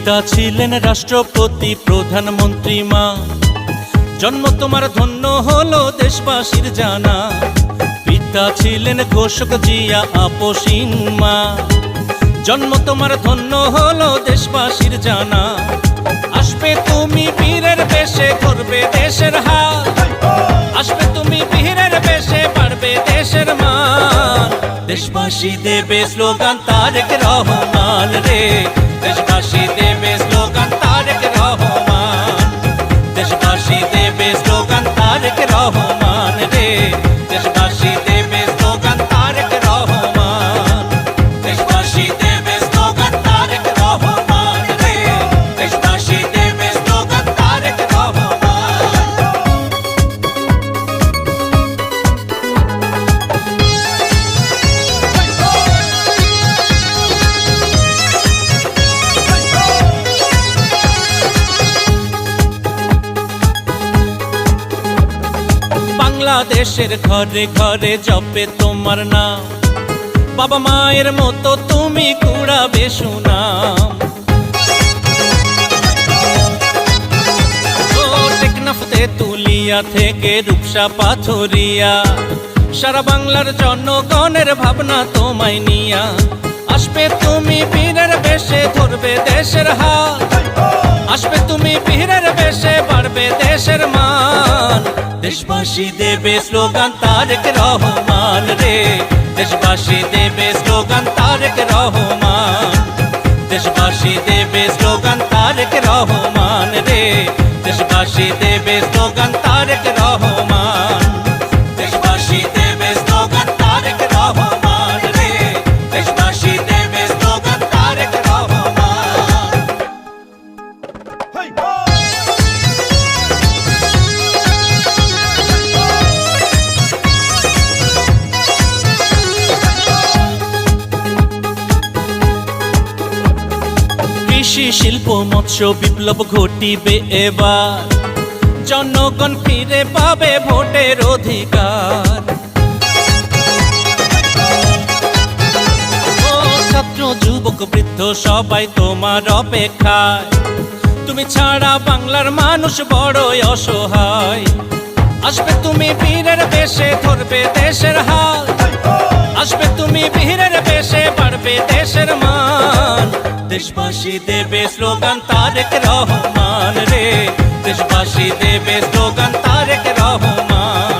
পিতা ছিলেন রাষ্ট্রপতি প্রধানমন্ত্রী মা, জন্ম তোমার ধন্য হলো দেশবাসীর জানা। পিতা ছিলেন ঘোষক জিয়া আপসীন মা, জন্ম তোমার ধন্য হলো দেশবাসীর জানা। আসবে তুমি বীরের বেশে ধরবে দেশের হাল, আসবে তুমি বীরের বেশে পারবে দেশের মান। দেশবাসী দেবে স্লোগান তারেক রহমান রে, দেশবাসী দেবে স্লোগান তারেক রহমান, দেশবাসী দেবে স্লোগান তারেক রহমান রে, দেশবাসী দেবে স্লোগান তারেক রহমান, দেশবাসী দেবে স্লোগান তারেক রহমান রে, দেশবাসী দেবে স্লোগান তারেক রহমান। বাংলাদেশের ঘরে ঘরে জপে তোমার নাম, বাবা মায়ের মতো তুমি কুড়াবে সুনাম। ও টেকনাফ তেতুলিয়া থেকে রূপসা পাথরিয়া, সারা বাংলার জনগণের ভাবনা তোমায় নিয়া। আসবে তুমি বীরের বেশে ধরবে দেশের হাল, আসবে তুমি বীরের বেশে বাড়বে দেশের মান। দেশবাসী দেবে স্লোগান তারেক রহমান রে, দেশবাসী দেবে স্লোগান তারেক রহমান, দেশবাসী দেবে স্লোগান তারেক রহমান রে, দেশবাসী দেবে স্লোগান তারেক রহমান, দেশবাসী দেবে স্লোগান তারেক রহমান রে, দেশবাসী দেবে স্লোগান তারেক রহমান। কৃষি শিল্প মৎস্য বিপ্লব ঘটিবে এবার, জনগণ ফিরে পাবে ভোটের অধিকার। ও ছাত্র যুবক বৃদ্ধ সবাই তোমার অপেক্ষায়, তুমি ছাড়া বাংলার মানুষ বড়ই অসহায়। আসবে তুমি বীরের বেশে ধরবে দেশের হাল, আসবে তুমি বীরের বেশে বাড়বে দেশের মান। দেশবাসী দেবে স্লোগান তারেক রহমান রে, দেশবাসী দেবে স্লোগান তারেক রহমান,